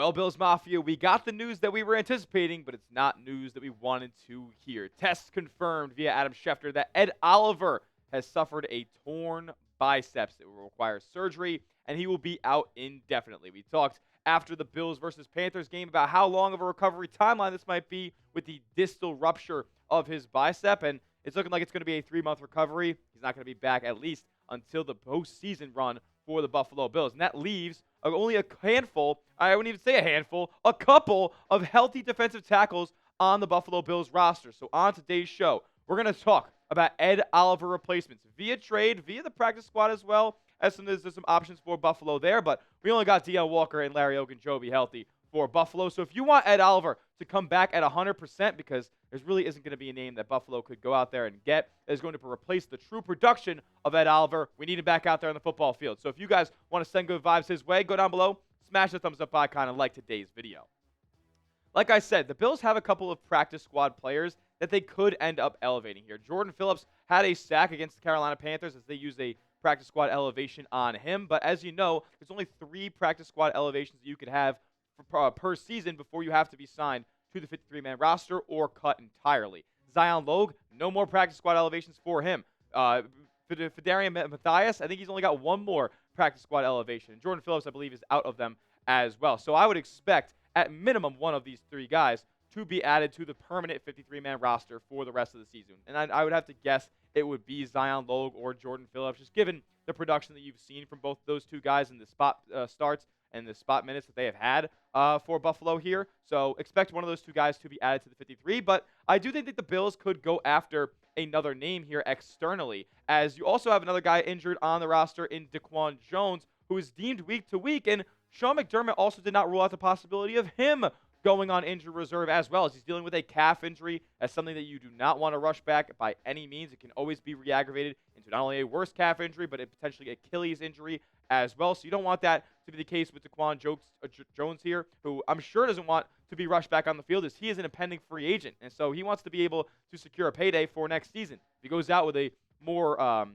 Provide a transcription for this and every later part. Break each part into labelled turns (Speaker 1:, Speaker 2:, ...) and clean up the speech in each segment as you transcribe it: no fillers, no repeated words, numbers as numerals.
Speaker 1: Well, Bills Mafia, we got the news that we were anticipating, but it's not news that we wanted to hear. Tests confirmed via Adam Schefter that Ed Oliver has suffered a torn biceps. It will require surgery, and he will be out indefinitely. We talked after the Bills versus Panthers game about how long of a recovery timeline this might be with the distal rupture of his bicep, and it's looking like it's going to be a 3-month recovery. He's not going to be back at least until the postseason run for the Buffalo Bills. And that leaves only a handful, I wouldn't even say a handful, a couple of healthy defensive tackles on the Buffalo Bills roster. So on today's show, we're going to talk about Ed Oliver replacements via trade, via the practice squad as well, as there's some options for Buffalo there. But we only got Deone Walker and Larry Ogunjobi healthy for Buffalo. So if you want Ed Oliver to come back at 100%, because there really isn't going to be a name that Buffalo could go out there and get that is going to replace the true production of Ed Oliver, we need him back out there on the football field. So if you guys want to send good vibes his way, go down below, smash the thumbs up icon, and like today's video. Like I said, the Bills have a couple of practice squad players that they could end up elevating here. Jordan Phillips had a sack against the Carolina Panthers as they used a practice squad elevation on him. But as you know, there's only 3 practice squad elevations that you could have per season before you have to be signed to the 53-man roster or cut entirely. Zion Logue, no more practice squad elevations for him. Phidarian Mathias, I think he's only got 1 more practice squad elevation. And Jordan Phillips, I believe, is out of them as well. So I would expect, at minimum, one of these 3 guys to be added to the permanent 53-man roster for the rest of the season. And I would have to guess it would be Zion Logue or Jordan Phillips, just given the production that you've seen from both those 2 guys in the spot starts and the spot minutes that they have had for Buffalo here. So expect one of those 2 guys to be added to the 53. But I do think that the Bills could go after another name here externally, as you also have another guy injured on the roster in Daquan Jones, who is deemed week to week. And Sean McDermott also did not rule out the possibility of him going on injured reserve as well, as he's dealing with a calf injury. As something that you do not want to rush back by any means. It can always be re-aggravated into not only a worse calf injury, but a potentially Achilles injury as well. So you don't want that to be the case with Daquan Jones here, who I'm sure doesn't want to be rushed back on the field, as he is an impending free agent. And so he wants to be able to secure a payday for next season. If he goes out with a more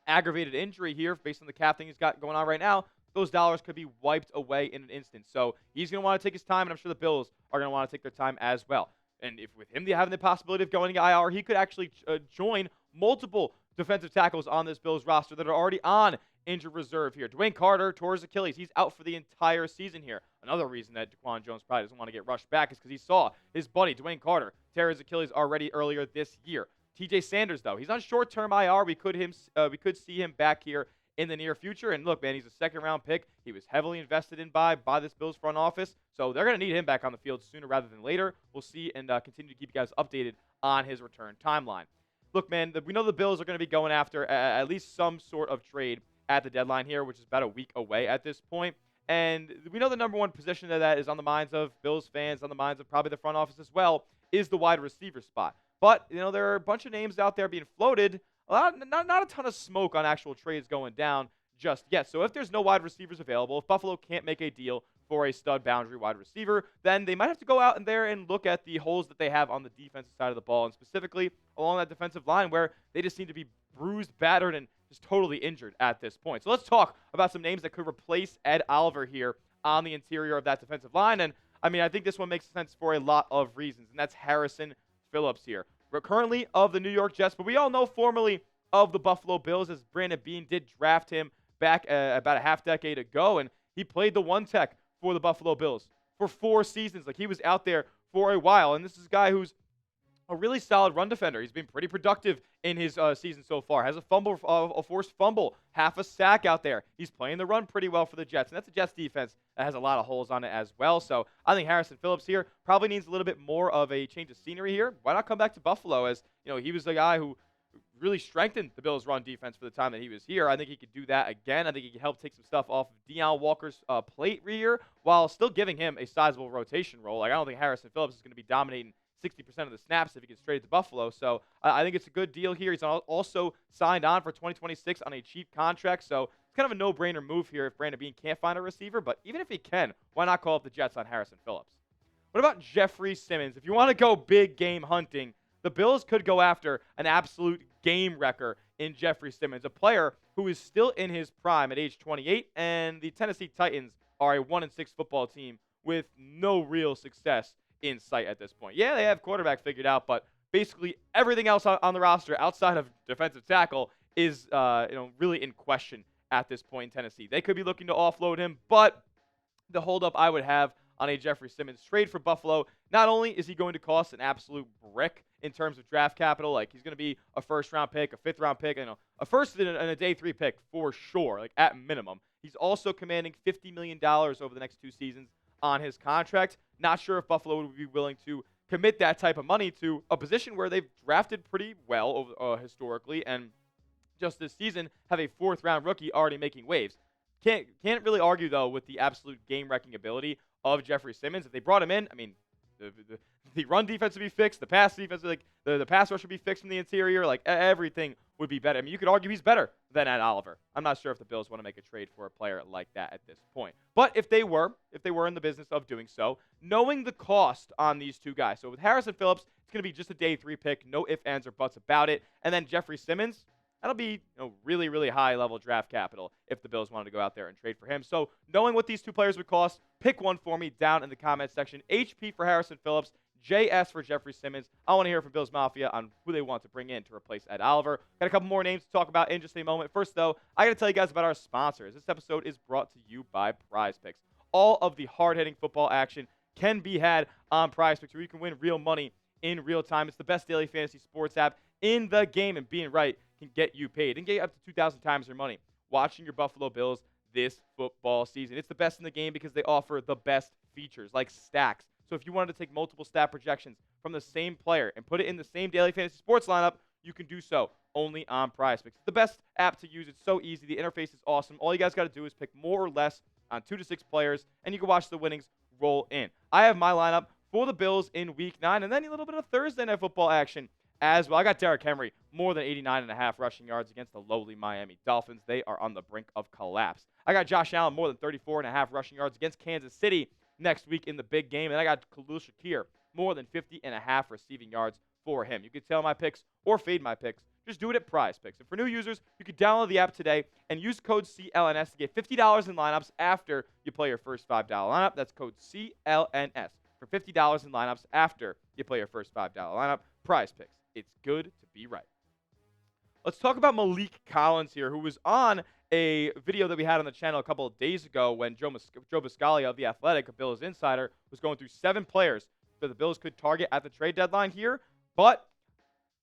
Speaker 1: aggravated injury here based on the calf thing he's got going on right now, those dollars could be wiped away in an instant. So he's going to want to take his time, and I'm sure the Bills are going to want to take their time as well. And if with him having the possibility of going to IR, he could actually join multiple defensive tackles on this Bills roster that are already on injured reserve here. Dwayne Carter tore his Achilles. He's out for the entire season here. Another reason that Daquan Jones probably doesn't want to get rushed back is because he saw his buddy, Dwayne Carter, tear his Achilles already earlier this year. TJ Sanders, though, he's on short-term IR. We could see him back here in the near future. And look, man, he's a second-round pick. He was heavily invested in by this Bills front office. So they're going to need him back on the field sooner rather than later. We'll see and continue to keep you guys updated on his return timeline. Look, man, we know the Bills are going to be going after at least some sort of trade at the deadline here, which is about a week away at this point. And we know the number one position of that is on the minds of Bills fans, on the minds of probably the front office as well, is the wide receiver spot. But, you know, there are a bunch of names out there being floated. Not a ton of smoke on actual trades going down just yet. So if there's no wide receivers available, if Buffalo can't make a deal for a stud boundary wide receiver, then they might have to go out in there and look at the holes that they have on the defensive side of the ball, and specifically along that defensive line where they just seem to be bruised, battered, and just totally injured at this point. So let's talk about some names that could replace Ed Oliver here on the interior of that defensive line. And, I mean, I think this one makes sense for a lot of reasons, and that's Harrison Phillips here. We're currently of the New York Jets, but we all know formerly of the Buffalo Bills, as Brandon Beane did draft him back about a half-decade ago, and he played the one tech for the Buffalo Bills for 4 seasons. Like, he was out there for a while, and this is a guy who's a really solid run defender. He's been pretty productive in his season so far. Has a forced fumble, half a sack out there. He's playing the run pretty well for the Jets, and that's a Jets defense that has a lot of holes on it as well. So I think Harrison Phillips here probably needs a little bit more of a change of scenery here. Why not come back to Buffalo, as you know, he was the guy who really strengthened the Bills' run defense for the time that he was here. I think he could do that again. I think he could help take some stuff off of Deone Walker's plate here while still giving him a sizable rotation role. Like, I don't think Harrison Phillips is going to be dominating 60% of the snaps if he gets traded to Buffalo. So I think it's a good deal here. He's also signed on for 2026 on a cheap contract. So it's kind of a no-brainer move here if Brandon Beane can't find a receiver. But even if he can, why not call up the Jets on Harrison Phillips? What about Jeffery Simmons? If you want to go big game hunting, the Bills could go after an absolute game wrecker in Jeffery Simmons, a player who is still in his prime at age 28, and the Tennessee Titans are a 1-6 football team with no real success in sight at this point. Yeah, they have quarterback figured out, but basically everything else on the roster outside of defensive tackle is really in question at this point in Tennessee. They could be looking to offload him, but the holdup I would have on a Jeffery Simmons trade for Buffalo, not only is he going to cost an absolute brick in terms of draft capital, like he's going to be a first-round pick, a fifth-round pick, a first and a day 3 pick for sure, like at minimum. He's also commanding $50 million over the next 2 seasons on his contract. Not sure if Buffalo would be willing to commit that type of money to a position where they've drafted pretty well historically, and just this season have a 4th-round rookie already making waves. Can't really argue, though, with the absolute game-wrecking ability of Jeffery Simmons. If they brought him in, I mean, the run defense would be fixed, the pass defense, like the pass rush would be fixed from the interior, like everything would be better. I mean, you could argue he's better than Ed Oliver. I'm not sure if the Bills want to make a trade for a player like that at this point. But if they were in the business of doing so, knowing the cost on these 2 guys, so with Harris and Phillips, it's going to be just a day 3 pick, no ifs, ands, or buts about it. And then Jeffery Simmons, that'll be really, really high-level draft capital if the Bills wanted to go out there and trade for him. So knowing what these 2 players would cost, pick one for me down in the comment section. HP for Harrison Phillips, JS for Jeffery Simmons. I want to hear from Bills Mafia on who they want to bring in to replace Ed Oliver. Got a couple more names to talk about in just a moment. First, though, I got to tell you guys about our sponsors. This episode is brought to you by PrizePicks. All of the hard-hitting football action can be had on PrizePicks, where you can win real money in real time. It's the best daily fantasy sports app in the game, and being right can get you paid and get you up to 2,000 times your money watching your Buffalo Bills this football season. It's the best in the game because they offer the best features like stacks. So if you wanted to take multiple stat projections from the same player and put it in the same daily fantasy sports lineup, you can do so only on PrizePicks. It's the best app to use. It's so easy. The interface is awesome. All you guys got to do is pick more or less on 2 to 6 players, and you can watch the winnings roll in. I have my lineup for the Bills in Week 9, and then a little bit of Thursday Night Football action as well. I got Derrick Henry, more than 89.5 rushing yards against the lowly Miami Dolphins. They are on the brink of collapse. I got Josh Allen, more than 34.5 rushing yards against Kansas City next week in the big game. And I got Khalil Shakir, more than 50.5 receiving yards for him. You can tail my picks or fade my picks. Just do it at PrizePicks. And for new users, you can download the app today and use code CLNS to get $50 in lineups after you play your first $5 lineup. That's code CLNS for $50 in lineups after you play your first $5 lineup. PrizePicks. It's good to be right. Let's talk about Maliek Collins here, who was on a video that we had on the channel a couple of days ago when Joe Buscaglia of The Athletic, a Bills insider, was going through 7 players that the Bills could target at the trade deadline here, but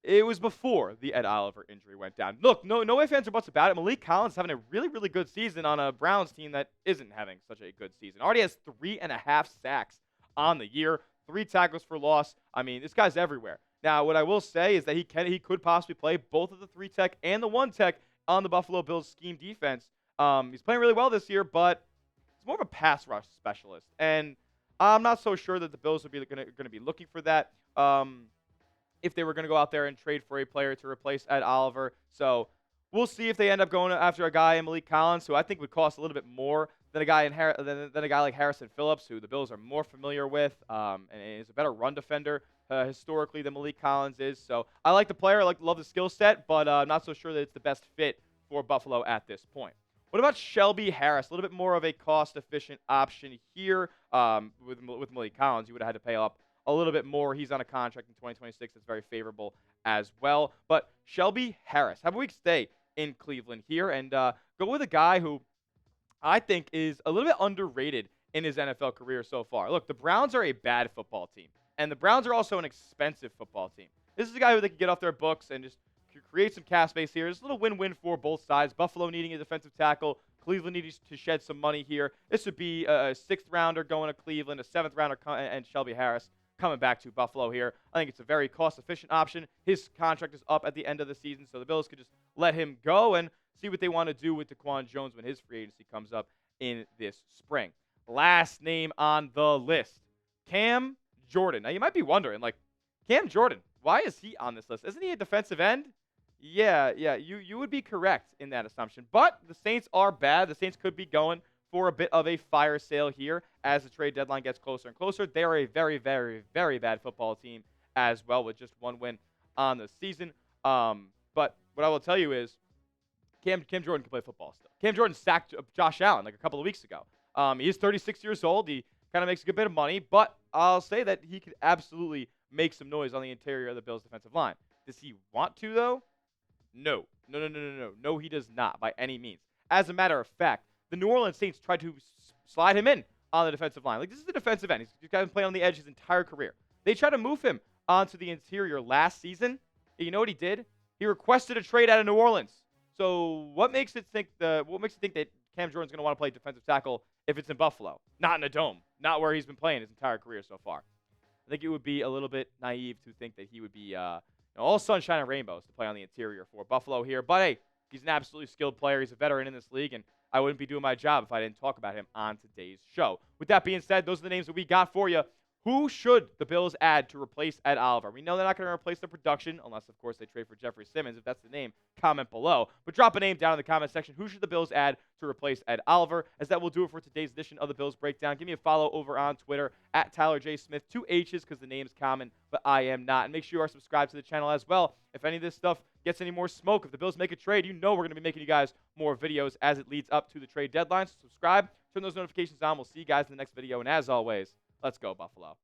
Speaker 1: it was before the Ed Oliver injury went down. Look, no ifs, ands, or buts about it. Maliek Collins is having a really, really good season on a Browns team that isn't having such a good season. Already has 3.5 sacks on the year, 3 tackles for loss. I mean, this guy's everywhere. Now, what I will say is that he could possibly play both of the 3 tech and the 1 tech on the Buffalo Bills scheme defense. He's playing really well this year, but he's more of a pass rush specialist, and I'm not so sure that the Bills would be going to be looking for that if they were going to go out there and trade for a player to replace Ed Oliver. So we'll see if they end up going after a guy in Maliek Collins, who I think would cost a little bit more than a guy than a guy like Harrison Phillips, who the Bills are more familiar with and is a better run defender historically than Maliek Collins is. So I like the player. Love the skill set, but I'm not so sure that it's the best fit for Buffalo at this point. What about Shelby Harris? A little bit more of a cost-efficient option here. With Maliek Collins, you would have had to pay up a little bit more. He's on a contract in 2026 that's very favorable as well. But Shelby Harris, have a week stay in Cleveland here and go with a guy who I think is a little bit underrated in his NFL career so far. Look, the Browns are a bad football team, and the Browns are also an expensive football team. This is a guy who they can get off their books and just create some cap space here. It's a little win-win for both sides. Buffalo needing a defensive tackle, Cleveland needing to shed some money here. This would be a 6th rounder going to Cleveland, a 7th rounder, and Shelby Harris coming back to Buffalo here. I think it's a very cost-efficient option. His contract is up at the end of the season, so the Bills could just let him go and see what they want to do with DaQuan Jones when his free agency comes up in this spring. Last name on the list, Cam Jordan. Now, you might be wondering, Cam Jordan, why is he on this list? Isn't he a defensive end? Yeah, you would be correct in that assumption. But the Saints are bad. The Saints could be going for a bit of a fire sale here as the trade deadline gets closer and closer. They are a very, very, very bad football team as well with just 1 win on the season. But what I will tell you is Cam Jordan can play football still. Cam Jordan sacked Josh Allen a couple of weeks ago. He is 36 years old. He kind of makes a good bit of money, but I'll say that he could absolutely make some noise on the interior of the Bills' defensive line. Does he want to, though? No. No, he does not by any means. As a matter of fact, the New Orleans Saints tried to slide him in on the defensive line. Like, this is the defensive end. He's been playing on the edge his entire career. They tried to move him onto the interior last season. And you know what he did? He requested a trade out of New Orleans. So what makes you think that Cam Jordan's going to want to play defensive tackle if it's in Buffalo? Not in a dome. Not where he's been playing his entire career so far. I think it would be a little bit naive to think that he would be all sunshine and rainbows to play on the interior for Buffalo here. But, hey, he's an absolutely skilled player. He's a veteran in this league, and I wouldn't be doing my job if I didn't talk about him on today's show. With that being said, those are the names that we got for you. Who should the Bills add to replace Ed Oliver? We know they're not going to replace the production, unless, of course, they trade for Jeffery Simmons. If that's the name, comment below. But drop a name down in the comment section. Who should the Bills add to replace Ed Oliver? As that will do it for today's edition of the Bills Breakdown. Give me a follow over on Twitter, at Tyler J. Smith. 2 H's because the name's common, but I am not. And make sure you are subscribed to the channel as well. If any of this stuff gets any more smoke, if the Bills make a trade, you know we're going to be making you guys more videos as it leads up to the trade deadline. So subscribe, turn those notifications on. We'll see you guys in the next video. And as always, let's go, Buffalo.